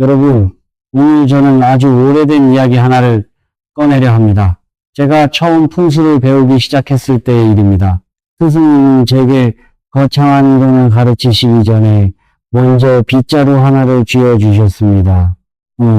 여러분, 오늘 저는 아주 오래된 이야기 하나를 꺼내려 합니다. 제가 처음 풍수를 배우기 시작했을 때의 일입니다. 스승님은 제게 거창한 이론을 가르치시기 전에 먼저 빗자루 하나를 쥐어주셨습니다.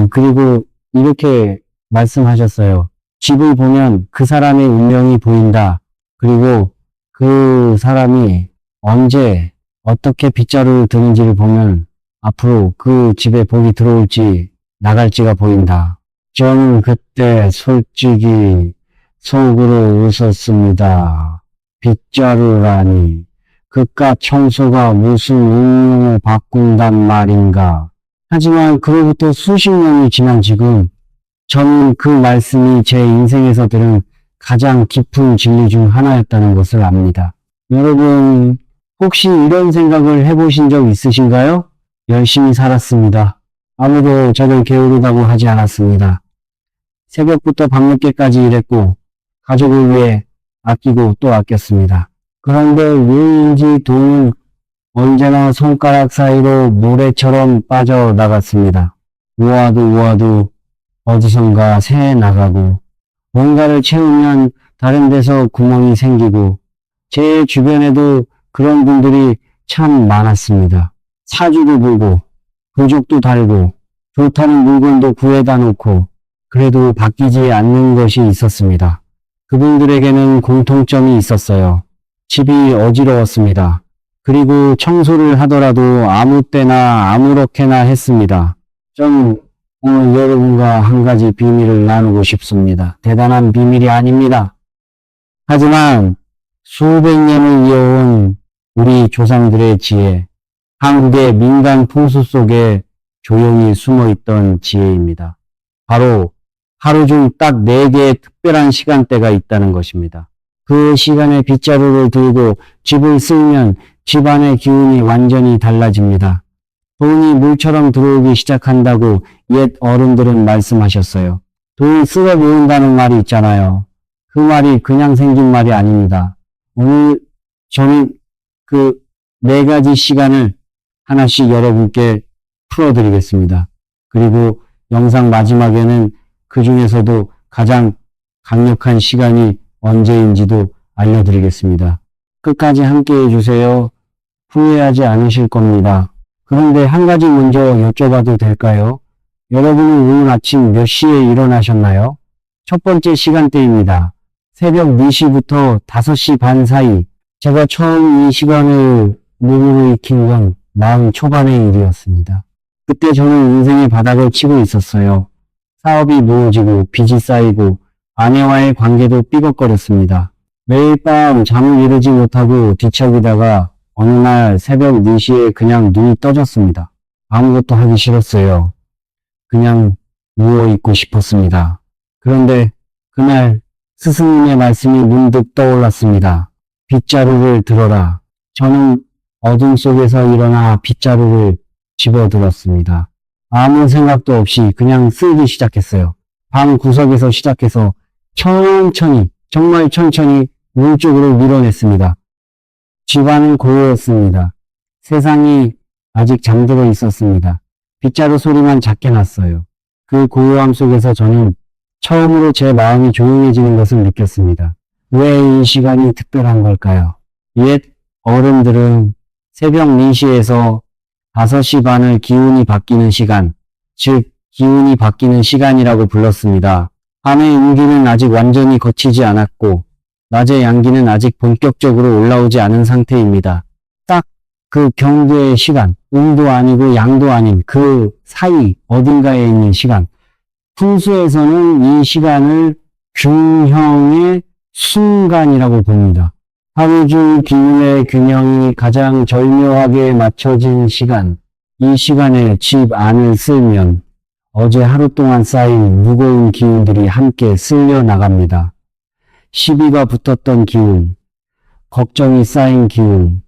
그리고 이렇게 말씀하셨어요. 집을 보면 그 사람의 운명이 보인다. 그리고 그 사람이 언제 어떻게 빗자루를 드는지를 보면 앞으로 그 집에 복이 들어올지 나갈지가 보인다. 저는 그때 솔직히 속으로 웃었습니다. 빗자루라니 그깟 청소가 무슨 운명을 바꾼단 말인가. 하지만 그로부터 수십 년이 지난 지금 저는 그 말씀이 제 인생에서 들은 가장 깊은 진리 중 하나였다는 것을 압니다. 여러분, 혹시 이런 생각을 해보신 적 있으신가요? 열심히 살았습니다. 아무도 저를 게으르다고 하지 않았습니다. 새벽부터 밤늦게까지 일했고 가족을 위해 아끼고 또 아꼈습니다. 그런데 왜인지 돈은 언제나 손가락 사이로 모래처럼 빠져나갔습니다. 모아도 어디선가 새 나가고 뭔가를 채우면 다른 데서 구멍이 생기고 제 주변에도 그런 분들이 참 많았습니다. 사주도 보고 부적도 달고 좋다는 물건도 구해다 놓고 그래도 바뀌지 않는 것이 있었습니다. 그분들에게는 공통점이 있었어요. 집이 어지러웠습니다. 그리고 청소를 하더라도 아무 때나 아무렇게나 했습니다. 저는 오늘 여러분과 한 가지 비밀을 나누고 싶습니다. 대단한 비밀이 아닙니다. 하지만 수백 년을 이어온 우리 조상들의 지혜, 한국의 민간 풍수 속에 조용히 숨어있던 지혜입니다. 바로 하루 중 딱 4개의 특별한 시간대가 있다는 것입니다. 그 시간에 빗자루를 들고 집을 쓸면 집안의 기운이 완전히 달라집니다. 돈이 물처럼 들어오기 시작한다고 옛 어른들은 말씀하셨어요. 돈이 쓸어 모은다는 말이 있잖아요. 그 말이 그냥 생긴 말이 아닙니다. 오늘 저는 그 4가지 시간을 하나씩 여러분께 풀어드리겠습니다. 그리고 영상 마지막에는 그 중에서도 가장 강력한 시간이 언제인지도 알려드리겠습니다. 끝까지 함께 해주세요. 후회하지 않으실 겁니다. 그런데 한 가지 먼저 여쭤봐도 될까요? 여러분은 오늘 아침 몇 시에 일어나셨나요? 첫 번째 시간대입니다. 새벽 4시부터 5시 반 사이. 제가 처음 이 시간을 몸으로 익힌 건 40 초반의 일이었습니다. 그때 저는 인생의 바닥을 치고 있었어요. 사업이 무너지고 빚이 쌓이고 아내와의 관계도 삐걱거렸습니다. 매일 밤 잠을 이루지 못하고 뒤척이다가 어느 날 새벽 4시에 그냥 눈이 떠졌습니다. 아무것도 하기 싫었어요. 그냥 누워있고 싶었습니다. 그런데 그날 스승님의 말씀이 문득 떠올랐습니다. 빗자루를 들어라. 저는 어둠 속에서 일어나 빗자루를 집어들었습니다. 아무 생각도 없이 그냥 쓸기 시작했어요. 방 구석에서 시작해서 천천히, 정말 천천히 문 쪽으로 밀어냈습니다. 집안은 고요했습니다. 세상이 아직 잠들어 있었습니다. 빗자루 소리만 작게 났어요. 그 고요함 속에서 저는 처음으로 제 마음이 조용해지는 것을 느꼈습니다. 왜 이 시간이 특별한 걸까요? 옛 어른들은 새벽 4시에서 5시 반을 기운이 바뀌는 시간, 즉 기운이 바뀌는 시간이라고 불렀습니다. 밤의 음기는 아직 완전히 거치지 않았고 낮의 양기는 아직 본격적으로 올라오지 않은 상태입니다. 딱 그 경계의 시간, 음도 아니고 양도 아닌 그 사이 어딘가에 있는 시간. 풍수에서는 이 시간을 균형의 순간이라고 봅니다. 하루 중 기운의 균형이 가장 절묘하게 맞춰진 시간. 이 시간에 집 안을 쓸면 어제 하루 동안 쌓인 무거운 기운들이 함께 쓸려 나갑니다. 시비가 붙었던 기운, 걱정이 쌓인 기운,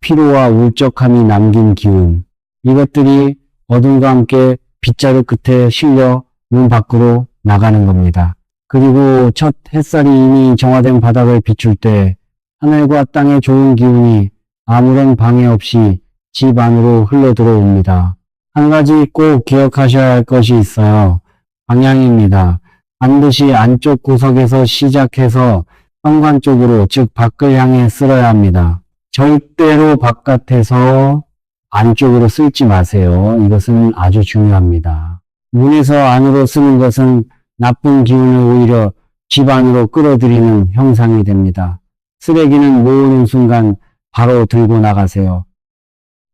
피로와 울적함이 남긴 기운, 이것들이 어둠과 함께 빗자루 끝에 실려 문 밖으로 나가는 겁니다. 그리고 첫 햇살이 이미 정화된 바닥을 비출 때 하늘과 땅의 좋은 기운이 아무런 방해 없이 집 안으로 흘러 들어옵니다. 한 가지 꼭 기억하셔야 할 것이 있어요. 방향입니다. 반드시 안쪽 구석에서 시작해서 현관 쪽으로, 즉 밖을 향해 쓸어야 합니다. 절대로 바깥에서 안쪽으로 쓸지 마세요. 이것은 아주 중요합니다. 문에서 안으로 쓰는 것은 나쁜 기운을 오히려 집 안으로 끌어들이는 형상이 됩니다. 쓰레기는 모으는 순간 바로 들고 나가세요.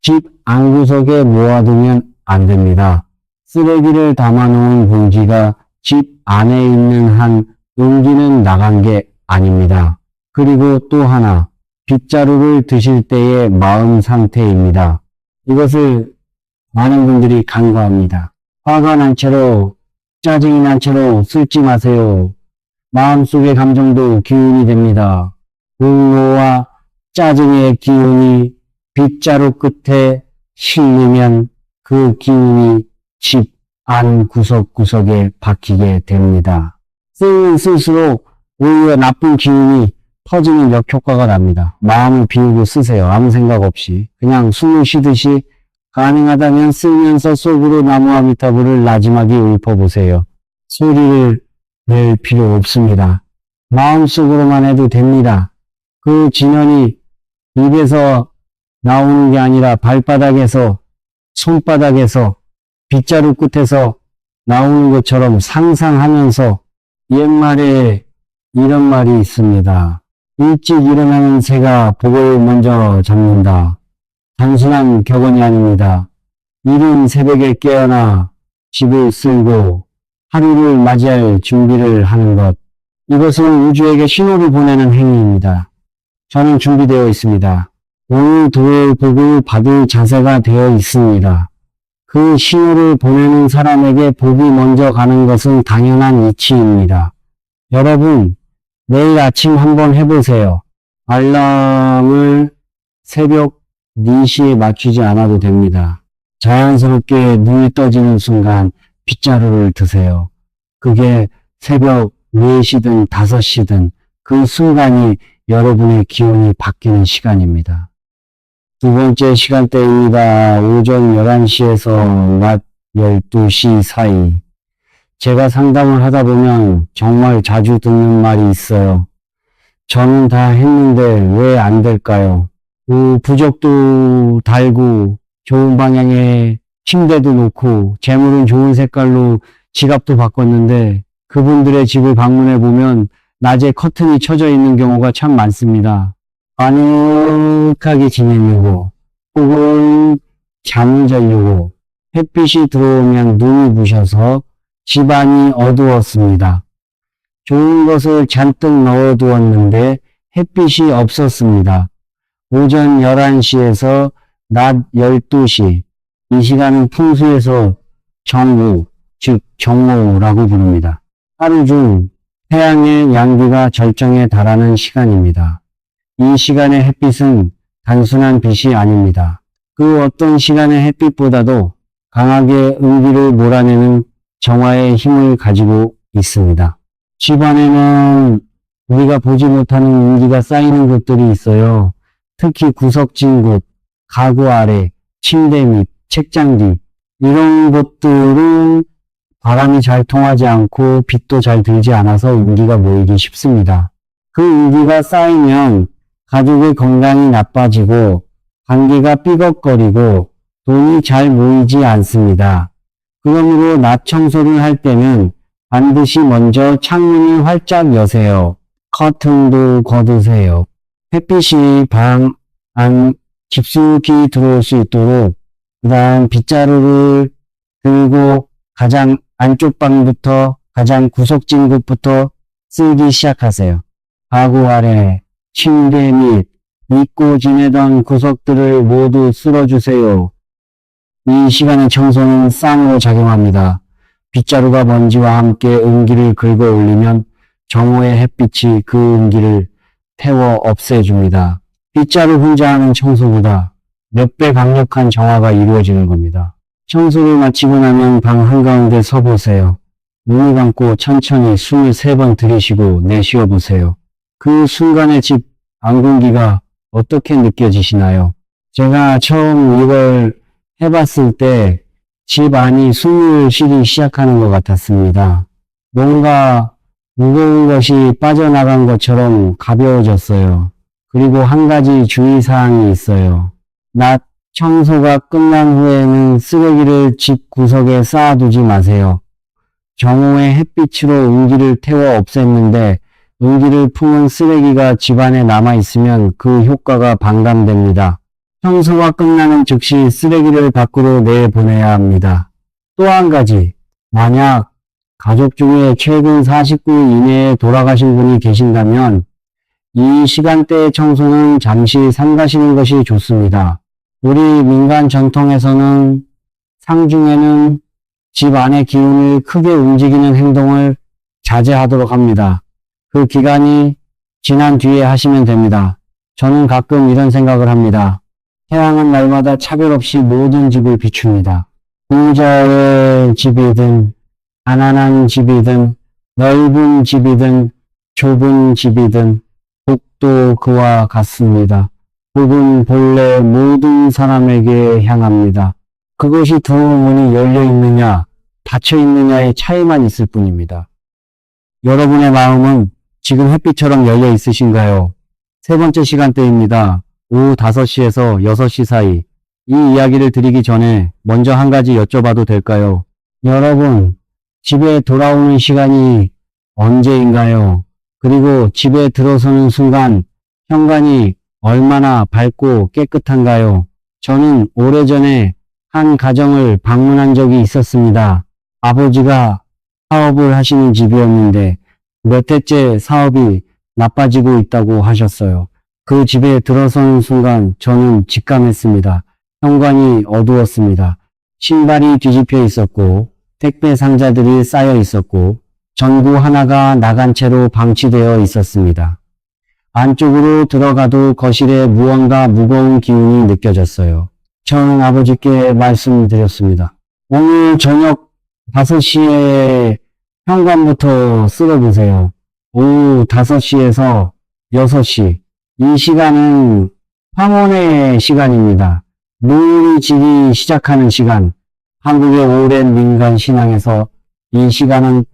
집 안구석에 모아두면 안 됩니다. 쓰레기를 담아놓은 봉지가 집 안에 있는 한 용기는 나간 게 아닙니다. 그리고 또 하나, 빗자루를 드실 때의 마음 상태입니다. 이것을 많은 분들이 간과합니다. 화가 난 채로, 짜증이 난 채로 쓸지 마세요. 마음속의 감정도 기운이 됩니다. 분노와 짜증의 기운이 빗자루 끝에 실리면 그 기운이 집 안 구석구석에 박히게 됩니다. 쓰면 쓸수록 오히려 나쁜 기운이 퍼지는 역효과가 납니다. 마음을 비우고 쓰세요. 아무 생각 없이. 그냥 숨을 쉬듯이 가능하다면 쓰면서 속으로 나무 아미타불을 나지막이 읊어보세요. 소리를 낼 필요 없습니다. 마음속으로만 해도 됩니다. 그 진연이 입에서 나오는 게 아니라 발바닥에서, 손바닥에서, 빗자루 끝에서 나오는 것처럼 상상하면서 옛말에 이런 말이 있습니다. 일찍 일어나는 새가 복을 먼저 잡는다. 단순한 격언이 아닙니다. 이른 새벽에 깨어나 집을 쓸고 하루를 맞이할 준비를 하는 것. 이것은 우주에게 신호를 보내는 행위입니다. 저는 준비되어 있습니다. 오늘 도의 복을 받을 자세가 되어 있습니다. 그 신호를 보내는 사람에게 복이 먼저 가는 것은 당연한 이치입니다. 여러분, 내일 아침 한번 해보세요. 알람을 새벽 4시에 맞추지 않아도 됩니다. 자연스럽게 눈이 떠지는 순간 빗자루를 드세요. 그게 새벽 4시든 5시든 그 순간이 여러분의 기운이 바뀌는 시간입니다. 두 번째 시간대입니다. 오전 11시에서 낮 12시 사이. 제가 상담을 하다 보면 정말 자주 듣는 말이 있어요. 저는 다 했는데 왜 안 될까요? 부적도 달고 좋은 방향에 침대도 놓고 재물은 좋은 색깔로 지갑도 바꿨는데 그분들의 집을 방문해 보면 낮에 커튼이 쳐져 있는 경우가 참 많습니다. 아늑하게 지내려고 혹은 잠을 자려고 햇빛이 들어오면 눈이 부셔서 집안이 어두웠습니다. 좋은 것을 잔뜩 넣어두었는데 햇빛이 없었습니다. 오전 11시에서 낮 12시, 이 시간은 풍수에서 정우, 즉 정오라고 부릅니다. 하루 중 태양의 양기가 절정에 달하는 시간입니다. 이 시간의 햇빛은 단순한 빛이 아닙니다. 그 어떤 시간의 햇빛보다도 강하게 음기를 몰아내는 정화의 힘을 가지고 있습니다. 집안에는 우리가 보지 못하는 음기가 쌓이는 곳들이 있어요. 특히 구석진 곳, 가구 아래, 침대 밑, 책장 뒤 이런 곳들은 바람이 잘 통하지 않고 빛도 잘 들지 않아서 음기가 모이기 쉽습니다. 그 음기가 쌓이면 가족의 건강이 나빠지고 관계가 삐걱거리고 돈이 잘 모이지 않습니다. 그러므로 낮 청소를 할 때는 반드시 먼저 창문을 활짝 여세요. 커튼도 걷으세요. 햇빛이 방 안 깊숙이 들어올 수 있도록 그 다음 빗자루를 들고 가장 안쪽 방부터 가장 구석진 곳부터 쓸기 시작하세요. 가구 아래, 침대 및 잊고 지내던 구석들을 모두 쓸어주세요. 이 시간의 청소는 쌍으로 작용합니다. 빗자루가 먼지와 함께 음기를 긁어 올리면 정오의 햇빛이 그 음기를 태워 없애줍니다. 빗자루 혼자 하는 청소보다 몇 배 강력한 정화가 이루어지는 겁니다. 청소를 마치고 나면 방 한가운데 서보세요. 눈을 감고 천천히 숨을 3번 들이쉬고 내쉬어 보세요. 그 순간의 집 안 공기가 어떻게 느껴지시나요? 제가 처음 이걸 해봤을 때 집 안이 숨을 쉬기 시작하는 것 같았습니다. 뭔가 무거운 것이 빠져나간 것처럼 가벼워졌어요. 그리고 한 가지 주의사항이 있어요. 낮 청소가 끝난 후에는 쓰레기를 집 구석에 쌓아두지 마세요. 정오의 햇빛으로 은기를 태워 없앴는데 은기를 품은 쓰레기가 집안에 남아있으면 그 효과가 반감됩니다. 청소가 끝나는 즉시 쓰레기를 밖으로 내보내야 합니다. 또 한 가지, 만약 가족 중에 최근 49일 이내에 돌아가신 분이 계신다면 이 시간대의 청소는 잠시 삼가시는 것이 좋습니다. 우리 민간 전통에서는 상중에는 집 안의 기운을 크게 움직이는 행동을 자제하도록 합니다. 그 기간이 지난 뒤에 하시면 됩니다. 저는 가끔 이런 생각을 합니다. 태양은 날마다 차별 없이 모든 집을 비춥니다. 부자의 집이든 가난한 집이든 넓은 집이든 좁은 집이든 복도 그와 같습니다. 복은 본래 모든 사람에게 향합니다. 그것이 두 문이 열려 있느냐, 닫혀 있느냐의 차이만 있을 뿐입니다. 여러분의 마음은 지금 햇빛처럼 열려 있으신가요? 세 번째 시간대입니다. 오후 5시에서 6시 사이. 이 이야기를 드리기 전에 먼저 한 가지 여쭤봐도 될까요? 여러분, 집에 돌아오는 시간이 언제인가요? 그리고 집에 들어서는 순간 현관이 얼마나 밝고 깨끗한가요? 저는 오래전에 한 가정을 방문한 적이 있었습니다. 아버지가 사업을 하시는 집이었는데 몇 해째 사업이 나빠지고 있다고 하셨어요. 그 집에 들어서는 순간 저는 직감했습니다. 현관이 어두웠습니다. 신발이 뒤집혀 있었고 택배 상자들이 쌓여 있었고 전구 하나가 나간 채로 방치되어 있었습니다. 안쪽으로 들어가도 거실에 무언가 무거운 기운이 느껴졌어요. 저는 아버지께 말씀드렸습니다. 오늘 저녁 5시에 현관부터 쓸어보세요. 오후 5시에서 6시. 이 시간은 황혼의 시간입니다. 노을이 지기 시작하는 시간. 한국의 오랜 민간 신앙에서 이 시간은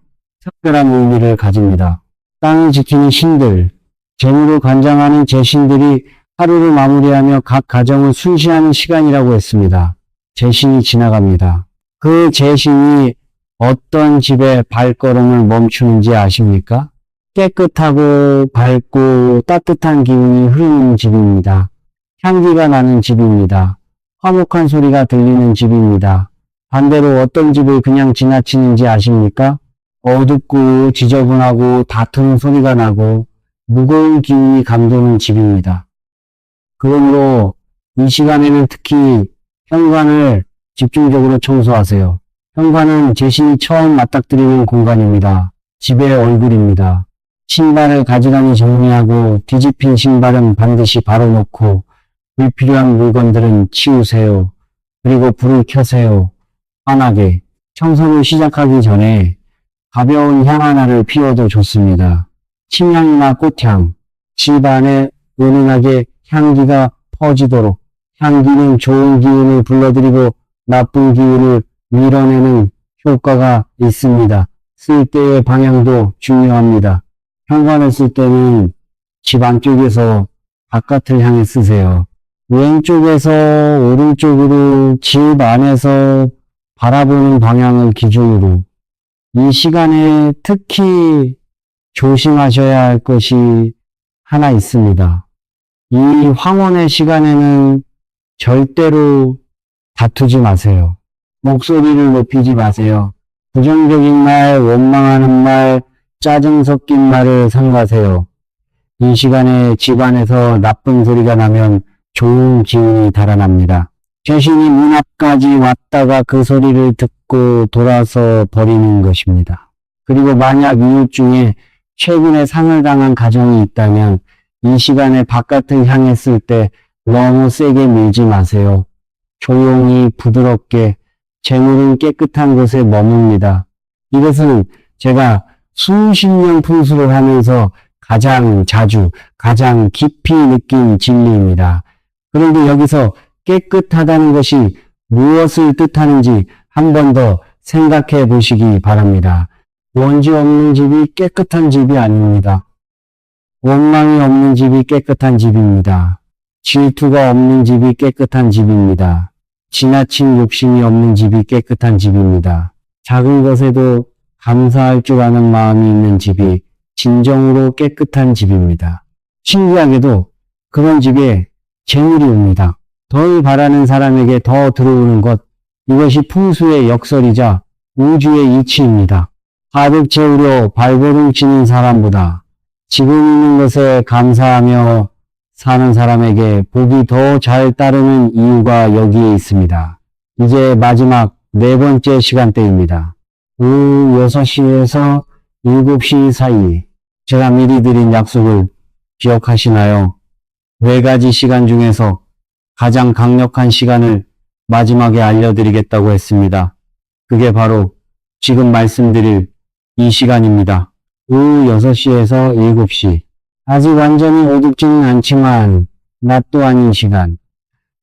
특별한 의미를 가집니다. 땅을 지키는 신들, 재물을 관장하는 제신들이 하루를 마무리하며 각 가정을 순시하는 시간이라고 했습니다. 제신이 지나갑니다. 그 제신이 어떤 집의 발걸음을 멈추는지 아십니까? 깨끗하고 밝고 따뜻한 기운이 흐르는 집입니다. 향기가 나는 집입니다. 화목한 소리가 들리는 집입니다. 반대로 어떤 집을 그냥 지나치는지 아십니까? 어둡고 지저분하고 다투는 소리가 나고 무거운 기운이 감도는 집입니다. 그러므로 이 시간에는 특히 현관을 집중적으로 청소하세요. 현관은 제신이 처음 맞닥뜨리는 공간입니다. 집의 얼굴입니다. 신발을 가지런히 정리하고 뒤집힌 신발은 반드시 바로 놓고 불필요한 물건들은 치우세요. 그리고 불을 켜세요. 환하게. 청소를 시작하기 전에 가벼운 향 하나를 피워도 좋습니다. 침향이나 꽃향. 집 안에 은은하게 향기가 퍼지도록. 향기는 좋은 기운을 불러들이고 나쁜 기운을 밀어내는 효과가 있습니다. 쓸 때의 방향도 중요합니다. 현관을 쓸 때는 집 안쪽에서 바깥을 향해 쓰세요. 왼쪽에서 오른쪽으로 집 안에서 바라보는 방향을 기준으로. 이 시간에 특히 조심하셔야 할 것이 하나 있습니다. 이 황혼의 시간에는 절대로 다투지 마세요. 목소리를 높이지 마세요. 부정적인 말, 원망하는 말, 짜증 섞인 말을 삼가세요. 이 시간에 집안에서 나쁜 소리가 나면 좋은 기운이 달아납니다. 자신이 문 앞까지 왔다가 그 소리를 듣고 돌아서 버리는 것입니다. 그리고 만약 이웃 중에 최근에 상을 당한 가정이 있다면 이 시간에 바깥을 향했을 때 너무 세게 밀지 마세요. 조용히 부드럽게 재물은 깨끗한 곳에 머뭅니다. 이것은 제가 수십 년 풍수를 하면서 가장 자주, 가장 깊이 느낀 진리입니다. 그런데 여기서 깨끗하다는 것이 무엇을 뜻하는지 한 번 더 생각해 보시기 바랍니다. 먼지 없는 집이 깨끗한 집이 아닙니다. 원망이 없는 집이 깨끗한 집입니다. 질투가 없는 집이 깨끗한 집입니다. 지나친 욕심이 없는 집이 깨끗한 집입니다. 작은 것에도 감사할 줄 아는 마음이 있는 집이 진정으로 깨끗한 집입니다. 신기하게도 그런 집에 재물이 옵니다. 덜 바라는 사람에게 더 들어오는 것, 이것이 풍수의 역설이자 우주의 이치입니다. 가득 채우려 발버둥 치는 사람보다 지금 있는 것에 감사하며 사는 사람에게 복이 더 잘 따르는 이유가 여기에 있습니다. 이제 마지막 네 번째 시간대입니다. 오후 6시에서 7시 사이 제가 미리 드린 약속을 기억하시나요? 네 가지 시간 중에서 가장 강력한 시간을 마지막에 알려드리겠다고 했습니다. 그게 바로 지금 말씀드릴 이 시간입니다. 오후 6시에서 7시. 아직 완전히 어둡지는 않지만 낮도 아닌 시간.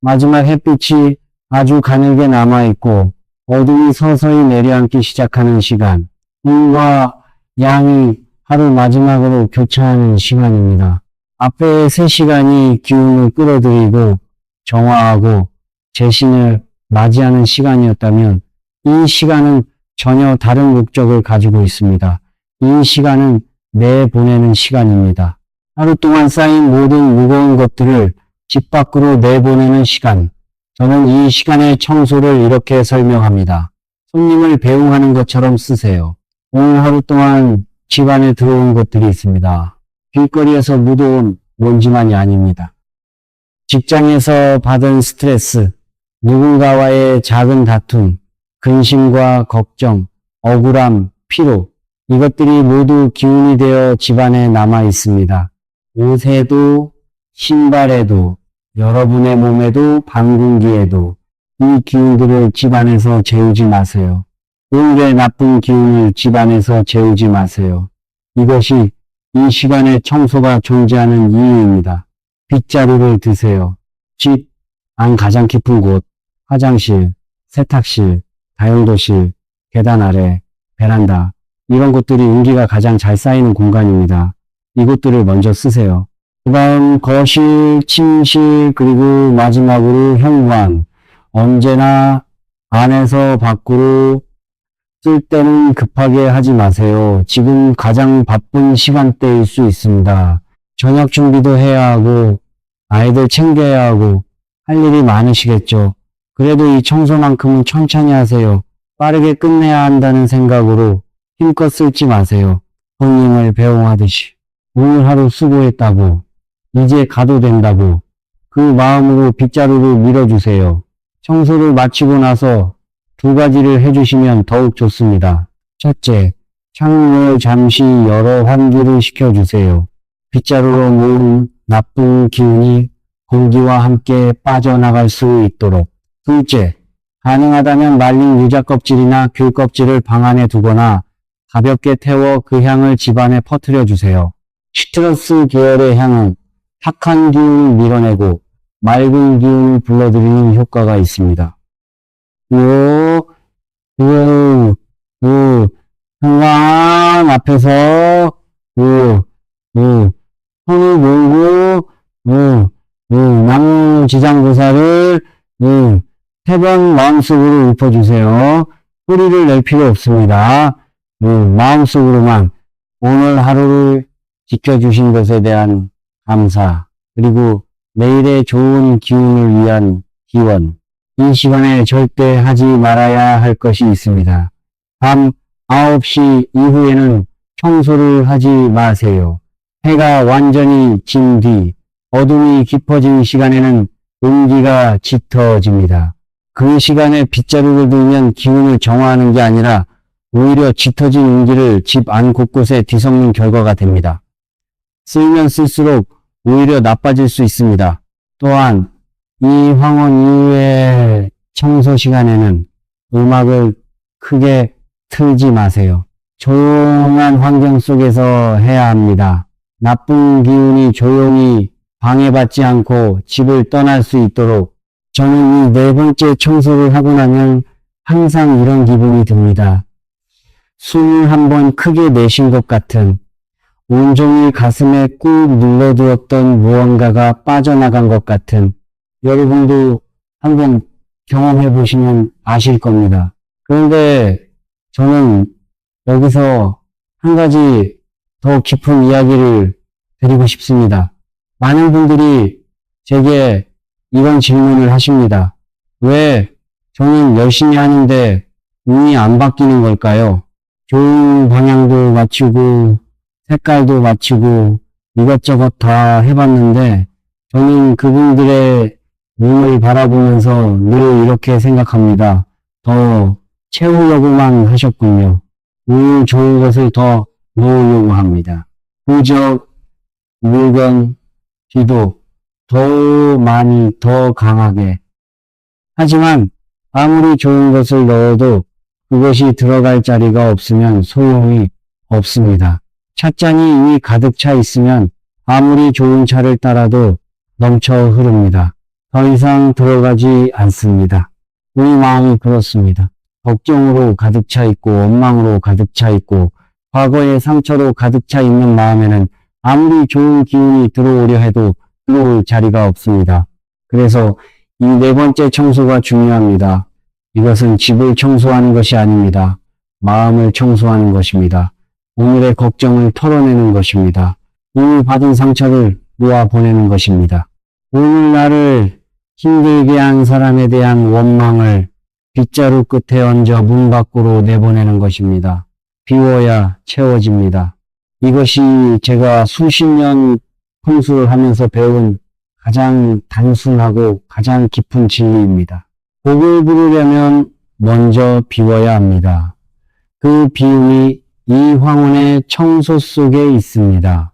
마지막 햇빛이 아주 가늘게 남아있고 어둠이 서서히 내려앉기 시작하는 시간.陰과 양이 하루 마지막으로 교차하는 시간입니다. 앞에 3시간이 기운을 끌어들이고 정화하고 재신을 맞이하는 시간이었다면 이 시간은 전혀 다른 목적을 가지고 있습니다. 이 시간은 내보내는 시간입니다. 하루 동안 쌓인 모든 무거운 것들을 집 밖으로 내보내는 시간. 저는 이 시간의 청소를 이렇게 설명합니다. 손님을 배웅하는 것처럼 쓰세요. 오늘 하루 동안 집 안에 들어온 것들이 있습니다. 길거리에서 묻어온 먼지만이 아닙니다. 직장에서 받은 스트레스, 누군가와의 작은 다툼, 근심과 걱정, 억울함, 피로, 이것들이 모두 기운이 되어 집안에 남아 있습니다. 옷에도, 신발에도, 여러분의 몸에도, 방궁기에도 이 기운들을 집안에서 재우지 마세요. 오늘의 나쁜 기운을 집안에서 재우지 마세요. 이것이 이 시간에 청소가 존재하는 이유입니다. 빗자루를 드세요. 집 안 가장 깊은 곳, 화장실, 세탁실, 다용도실, 계단 아래, 베란다, 이런 곳들이 운기가 가장 잘 쌓이는 공간입니다. 이곳들을 먼저 쓰세요. 그 다음 거실, 침실, 그리고 마지막으로 현관. 언제나 안에서 밖으로 쓸 때는 급하게 하지 마세요. 지금 가장 바쁜 시간대일 수 있습니다. 저녁 준비도 해야 하고 아이들 챙겨야 하고 할 일이 많으시겠죠. 그래도 이 청소만큼은 천천히 하세요. 빠르게 끝내야 한다는 생각으로 힘껏 쓸지 마세요. 손님을 배웅하듯이. 오늘 하루 수고했다고, 이제 가도 된다고 그 마음으로 빗자루를 밀어주세요. 청소를 마치고 나서 2가지를 해주시면 더욱 좋습니다. 첫째, 창문을 잠시 열어 환기를 시켜주세요. 빗자루로 모은 나쁜 기운이 공기와 함께 빠져나갈 수 있도록. 둘째, 가능하다면 말린 유자 껍질이나 귤 껍질을 방 안에 두거나 가볍게 태워 그 향을 집안에 퍼뜨려 주세요. 시트러스 계열의 향은 탁한 기운을 밀어내고 맑은 기운을 불러들이는 효과가 있습니다. 현관 앞에서 손을 모으고 남지장보살을 3번 마음속으로 읊어주세요. 소리를 낼 필요 없습니다. 마음속으로만 오늘 하루를 지켜주신 것에 대한 감사, 그리고 내일의 좋은 기운을 위한 기원. 이 시간에 절대 하지 말아야 할 것이 있습니다. 밤 9시 이후에는 청소를 하지 마세요. 해가 완전히 진 뒤 어둠이 깊어진 시간에는 운기가 짙어집니다. 그 시간에 빗자루를 들면 기운을 정화하는 게 아니라 오히려 짙어진 운기를 집 안 곳곳에 뒤섞는 결과가 됩니다. 쓸면 쓸수록 오히려 나빠질 수 있습니다. 또한 이 황혼 이후의 청소 시간에는 음악을 크게 틀지 마세요. 조용한 환경 속에서 해야 합니다. 나쁜 기운이 조용히 방해받지 않고 집을 떠날 수 있도록 저는 이 4번째 청소를 하고 나면 항상 이런 기분이 듭니다. 숨을 한번 크게 내쉰 것 같은, 온종일 가슴에 꾹 눌러두었던 무언가가 빠져나간 것 같은, 여러분도 한번 경험해 보시면 아실 겁니다. 그런데 저는 여기서 한 가지 더 깊은 이야기를 드리고 싶습니다. 많은 분들이 제게 이런 질문을 하십니다. 왜 저는 열심히 하는데 운이 안 바뀌는 걸까요? 좋은 방향도 맞추고 색깔도 맞추고 이것저것 다 해봤는데 저는 그분들의 운을 바라보면서 늘 이렇게 생각합니다. 더 채우려고만 하셨군요. 운 좋은 것을 더 모으려고 합니다. 부적, 물건, 기도 더 많이 더 강하게. 하지만 아무리 좋은 것을 넣어도 그것이 들어갈 자리가 없으면 소용이 없습니다. 찻잔이 이미 가득 차 있으면 아무리 좋은 차를 따라도 넘쳐 흐릅니다. 더 이상 들어가지 않습니다. 우리 마음이 그렇습니다. 걱정으로 가득 차 있고 원망으로 가득 차 있고 과거의 상처로 가득 차 있는 마음에는 아무리 좋은 기운이 들어오려 해도 들어올 자리가 없습니다. 그래서 이 네 번째 청소가 중요합니다. 이것은 집을 청소하는 것이 아닙니다. 마음을 청소하는 것입니다. 오늘의 걱정을 털어내는 것입니다. 오늘 받은 상처를 놓아보내는 것입니다. 오늘 나를 힘들게 한 사람에 대한 원망을 빗자루 끝에 얹어 문 밖으로 내보내는 것입니다. 비워야 채워집니다. 이것이 제가 수십 년 풍수를 하면서 배운 가장 단순하고 가장 깊은 진리입니다. 복을 부르려면 먼저 비워야 합니다. 그 비움이 이 황혼의 청소 속에 있습니다.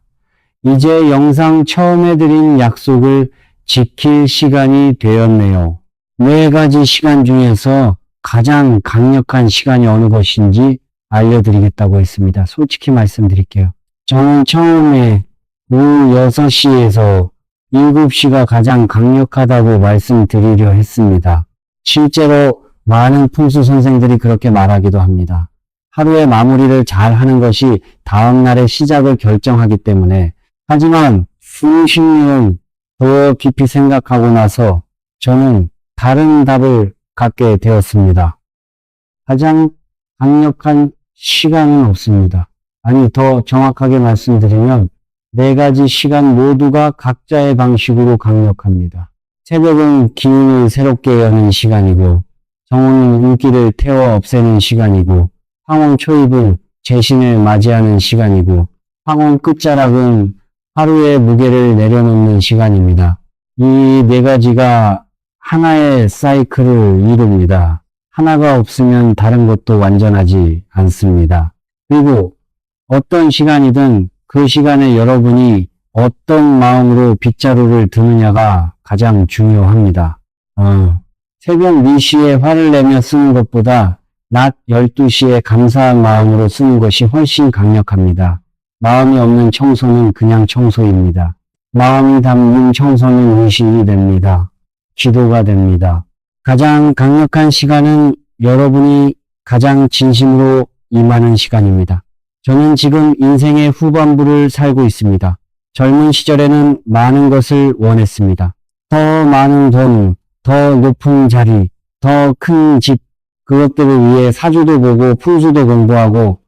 이제 영상 처음에 드린 약속을 지킬 시간이 되었네요. 네 가지 시간 중에서 가장 강력한 시간이 어느 것인지 알려드리겠다고 했습니다. 솔직히 말씀드릴게요. 저는 처음에 오후 6시에서 7시가 가장 강력하다고 말씀드리려 했습니다. 실제로 많은 풍수 선생들이 그렇게 말하기도 합니다. 하루의 마무리를 잘 하는 것이 다음날의 시작을 결정하기 때문에. 하지만 수십 년 더 깊이 생각하고 나서 저는 다른 답을 갖게 되었습니다. 가장 강력한 시간은 없습니다. 아니, 더 정확하게 말씀드리면 네 가지 시간 모두가 각자의 방식으로 강력합니다. 새벽은 기운을 새롭게 여는 시간이고, 정오는 인기를 태워 없애는 시간이고, 황혼 초입은 재신을 맞이하는 시간이고, 황혼 끝자락은 하루의 무게를 내려놓는 시간입니다. 이 네 가지가 하나의 사이클을 이룹니다. 하나가 없으면 다른 것도 완전하지 않습니다. 그리고 어떤 시간이든 그 시간에 여러분이 어떤 마음으로 빗자루를 드느냐가 가장 중요합니다. 새벽 4시에 화를 내며 쓰는 것보다 낮 12시에 감사한 마음으로 쓰는 것이 훨씬 강력합니다. 마음이 없는 청소는 그냥 청소입니다. 마음이 담긴 청소는 의식이 됩니다. 기도가 됩니다. 가장 강력한 시간은 여러분이 가장 진심으로 임하는 시간입니다. 저는 지금 인생의 후반부를 살고 있습니다. 젊은 시절에는 많은 것을 원했습니다. 더 많은 돈, 더 높은 자리, 더 큰 집, 그것들을 위해 사주도 보고 풍수도 공부하고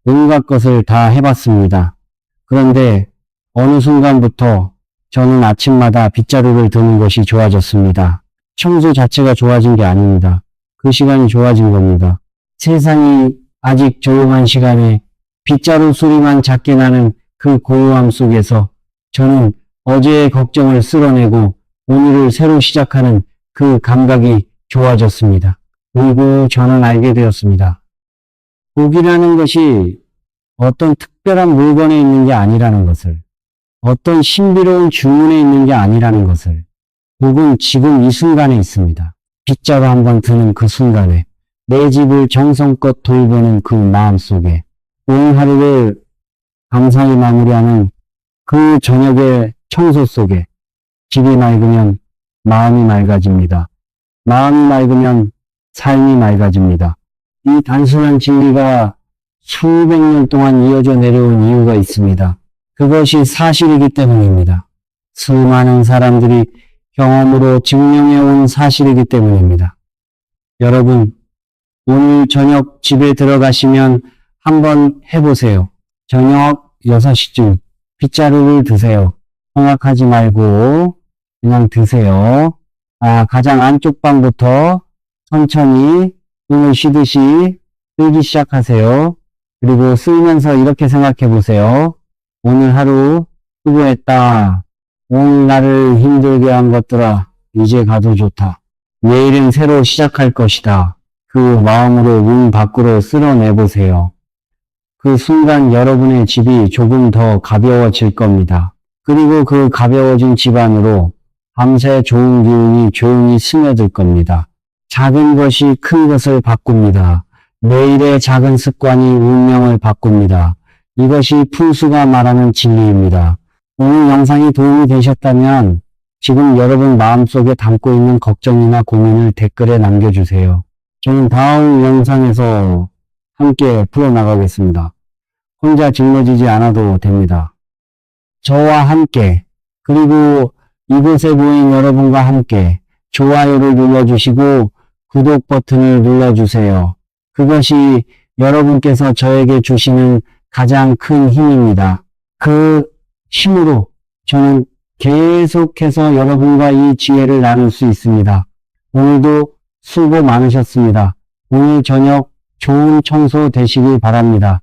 온갖 것을 다 해봤습니다. 그런데 어느 순간부터 저는 아침마다 빗자루를 드는 것이 좋아졌습니다. 청소 자체가 좋아진 게 아닙니다. 그 시간이 좋아진 겁니다. 세상이 아직 조용한 시간에 빗자루 소리만 작게 나는 그 고요함 속에서 저는 어제의 걱정을 쓸어내고 오늘을 새로 시작하는 그 감각이 좋아졌습니다. 그리고 저는 알게 되었습니다. 복이라는 것이 어떤 특별한 물건에 있는 게 아니라는 것을, 어떤 신비로운 주문에 있는 게 아니라는 것을, 복은 지금 이 순간에 있습니다. 빗자루 한번 드는 그 순간에, 내 집을 정성껏 돌보는 그 마음 속에, 오늘 하루를 감사히 마무리하는 그 저녁의 청소 속에, 집이 맑으면 마음이 맑아집니다. 마음이 맑으면 삶이 맑아집니다. 이 단순한 진리가 수백 년 동안 이어져 내려온 이유가 있습니다. 그것이 사실이기 때문입니다. 수많은 사람들이 경험으로 증명해온 사실이기 때문입니다. 여러분, 오늘 저녁 집에 들어가시면 한번 해보세요. 저녁 6시쯤 빗자루를 드세요. 생각하지 말고 그냥 드세요. 가장 안쪽 방부터 천천히 숨을 쉬듯이 쓸기 시작하세요. 그리고 쓰면서 이렇게 생각해 보세요. 오늘 하루 수고했다. 오늘 나를 힘들게 한 것들아, 이제 가도 좋다. 내일은 새로 시작할 것이다. 그 마음으로 문 밖으로 쓸어내보세요. 그 순간 여러분의 집이 조금 더 가벼워질 겁니다. 그리고 그 가벼워진 집 안으로 밤새 좋은 기운이 조용히 스며들 겁니다. 작은 것이 큰 것을 바꿉니다. 매일의 작은 습관이 운명을 바꿉니다. 이것이 풍수가 말하는 진리입니다. 오늘 영상이 도움이 되셨다면 지금 여러분 마음속에 담고 있는 걱정이나 고민을 댓글에 남겨주세요. 저는 다음 영상에서 함께 풀어나가겠습니다. 혼자 짊어지지 않아도 됩니다. 저와 함께, 그리고 이곳에 모인 여러분과 함께 좋아요를 눌러주시고 구독 버튼을 눌러주세요. 그것이 여러분께서 저에게 주시는 가장 큰 힘입니다. 그 힘으로 저는 계속해서 여러분과 이 지혜를 나눌 수 있습니다. 오늘도 수고 많으셨습니다. 오늘 저녁 좋은 청소 되시길 바랍니다.